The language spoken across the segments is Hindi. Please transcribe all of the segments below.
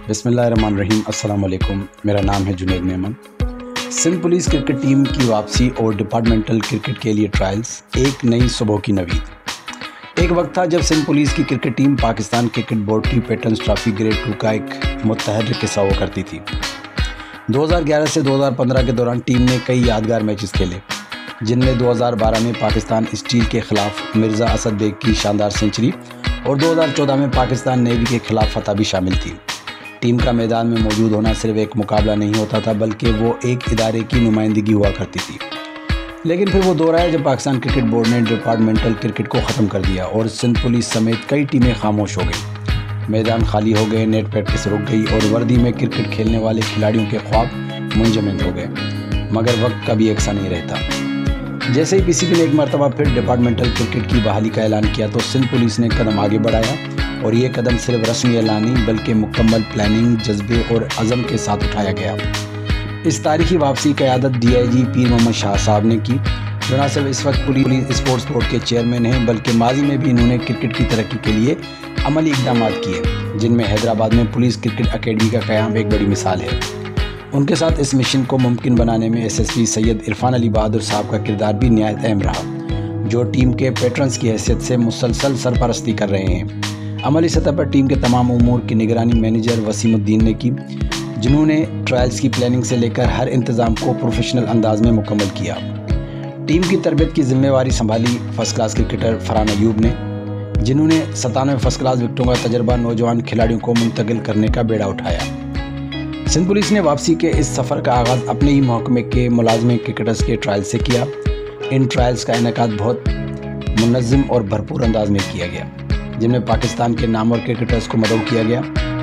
बिस्मिल्लाहिर्रहमानिर्रहीम। अस्सलाम वालेकुम। मेरा नाम है Junaid Memon. Sindh police cricket team की वापसी और डिपार्टमेंटल क्रिकेट के लिए ट्रायल्स, एक नई सुबह की नवीद। एक वक्त था जब सिंध पुलिस की cricket team Pakistan cricket board की पेटर्न्स ट्रॉफी ग्रेड 2 का एक मुतहर्रिक हिस्सा हुआ करती थी। 2011 से 2015 के दौरान टीम ने कई यादगार मैचेस खेले, जिनमें 2012 में पाकिस्तान स्टील के खिलाफ मिर्ज़ा असद बेग की शानदार सेंचुरी और 2014 में पाकिस्तान नेवी के खिलाफ फतह भी शामिल थी। टीम का मैदान में मौजूद होना सिर्फ एक मुकाबला नहीं होता था, बल्कि वो एक इदारे की नुमाइंदगी हुआ करती थी। लेकिन फिर वो दौर आया जब पाकिस्तान क्रिकेट बोर्ड ने डिपार्टमेंटल क्रिकेट को ख़त्म कर दिया और सिंध पुलिस समेत कई टीमें खामोश हो गई। मैदान खाली हो गए, नेट प्रैक्टिस रुक गई और वर्दी में क्रिकेट खेलने वाले खिलाड़ियों के ख्वाब मुंजमद हो गए। मगर वक्त कभी एक सा नहीं रहता। जैसे ही पीसीबी ने एक मरतबा फिर डिपार्टमेंटल क्रिकेट की बहाली का ऐलान किया तो सिंध पुलिस ने कदम आगे बढ़ाया, और ये कदम सिर्फ रस्मी ऐलान नहीं बल्कि मुकम्मल प्लानिंग, जज्बे और अज़म के साथ उठाया गया। इस तारीखी वापसी की क़यादत DIG पीर मोहम्मद शाह साहब ने की, जो न सिर्फ इस वक्त पुलिस स्पोर्ट्स बोर्ड के चेयरमैन हैं, बल्कि माजी में भी इन्होंने क्रिकेट की तरक्की के लिए अमली इक़दाम किए, जिनमें हैदराबाद में पुलिस क्रिकेट अकेडमी का क़याम एक बड़ी मिसाल है। उनके साथ इस मिशन को मुमकिन बनाने में SSP सैयद इरफान अली बहादुर साहब का किरदार भी निहायत अहम रहा, जो टीम के पेट्रन्स की हैसियत से मुसलसल सरपरस्ती कर रहे हैं। अमली सतह पर टीम के तमाम उमूर की निगरानी मैनेजर वसीमुद्दीन ने की, जिन्होंने ट्रायल्स की प्लानिंग से लेकर हर इंतज़ाम को प्रोफेशनल अंदाज में मुकम्मल किया। टीम की तरबियत की जिम्मेवारी संभाली first class cricketer Farhan Ayub ने, जिन्होंने 97 फर्स्ट क्लास विकेटों का तजर्बा नौजवान खिलाड़ियों को मुंतकिल करने का बेड़ा उठाया। सिंध पुलिस ने वापसी के इस सफ़र का आगाज़ अपने ही महकमे के मुलाजमे क्रिकेटर्स के ट्रायल से किया। इन ट्रायल्स का इनेकाद बहुत मुनज़्ज़म और भरपूर अंदाज में किया गया, जिनमें पाकिस्तान के नामवर क्रिकेटर्स को मदऊ किया गया।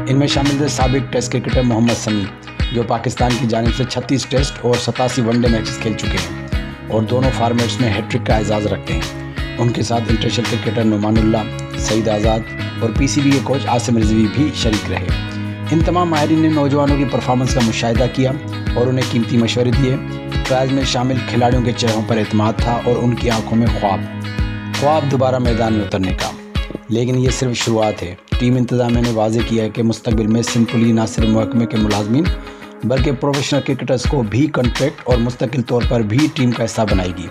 इनमें शामिल थे साबिक टेस्ट क्रिकेटर मोहम्मद समी, जो पाकिस्तान की जानिब से 36 टेस्ट और 87 वनडे मैचेस खेल चुके हैं और दोनों फॉर्मेट्स में हैट्रिक का एजाज़ रखते हैं। उनके साथ इंटरनेशनल क्रिकेटर नुमानुल्लाह, सईद आज़ाद और PCB के कोच आसिम रिजवी भी शरीक रहे। इन तमाम माहिरीन ने नौजवानों की परफॉर्मेंस का मुशाहिदा किया और उन्हें कीमती मशवरे दिए। ट्रायल में शामिल खिलाड़ियों के चेहरों पर एतमाद था और उनकी आंखों में ख्वाब दोबारा मैदान में उतरने का। लेकिन ये सिर्फ शुरुआत है। टीम इंतज़ामिया ने वाज़ेह किया है कि मुस्तकबिल में सिंध पुलिस न सिर्फ महकमे के मुलाजमीन बल्कि प्रोफेशनल क्रिकेटर्स को भी कॉन्ट्रैक्ट और मुस्तकिल तौर पर भी टीम का हिस्सा बनाएगी,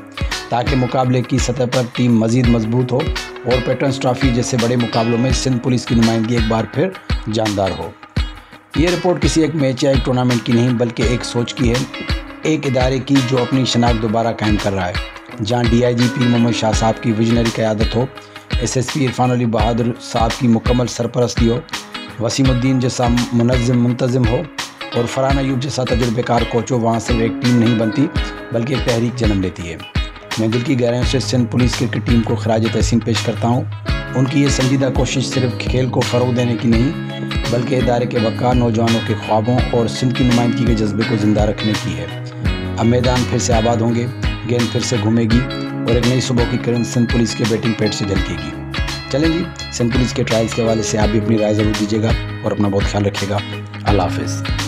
ताकि मुकाबले की सतह पर टीम मज़ीद मजबूत हो और पेटर्न्स ट्रॉफी जैसे बड़े मुकाबलों में सिंध पुलिस की नुमाइंदगी एक बार फिर जानदार हो। ये रिपोर्ट किसी एक मैच या एक टूर्नामेंट की नहीं बल्कि एक सोच की है, एक इदारे की जो अपनी शनाख्त दोबारा कायम कर रहा है। जहाँ DIG पीर मोहम्मद शाह साहब की विजनरी क़यादत हो, SSP इरफान अली बहादुर साहब की मुकम्मल सरपरस्ती हो, वसीमुद्दीन जैसा मुंतज़िम हो और फरहान अयूब जैसा तजुर्बेकार कोच हो, वहाँ सिर्फ एक टीम नहीं बनती बल्कि एक तहरीक जन्म लेती है। मैं दिल की गहराइयों से सिंध पुलिस क्रिकेट टीम को खराज तहसीन पेश करता हूँ। उनकी ये संजीदा कोशिश सिर्फ खेल को फ़रोग़ देने की नहीं बल्कि इदारे के वक़ार, नौजवानों के ख्वाबों और सिंध की नुमाइंदगी के जज्बे को ज़िंदा रखने की है। अब मैदान फिर से आबाद होंगे, गेंद फिर से घूमेगी और एक नई सुबह की किरण सिंध पुलिस के बैटिंग पैड से झलकेगी। चलें जी, सिंध पुलिस के ट्रायल्स के हवाले से आप भी अपनी राय ज़रूर दीजिएगा और अपना बहुत ख्याल रखिएगा। अल्लाह हाफ़िज़।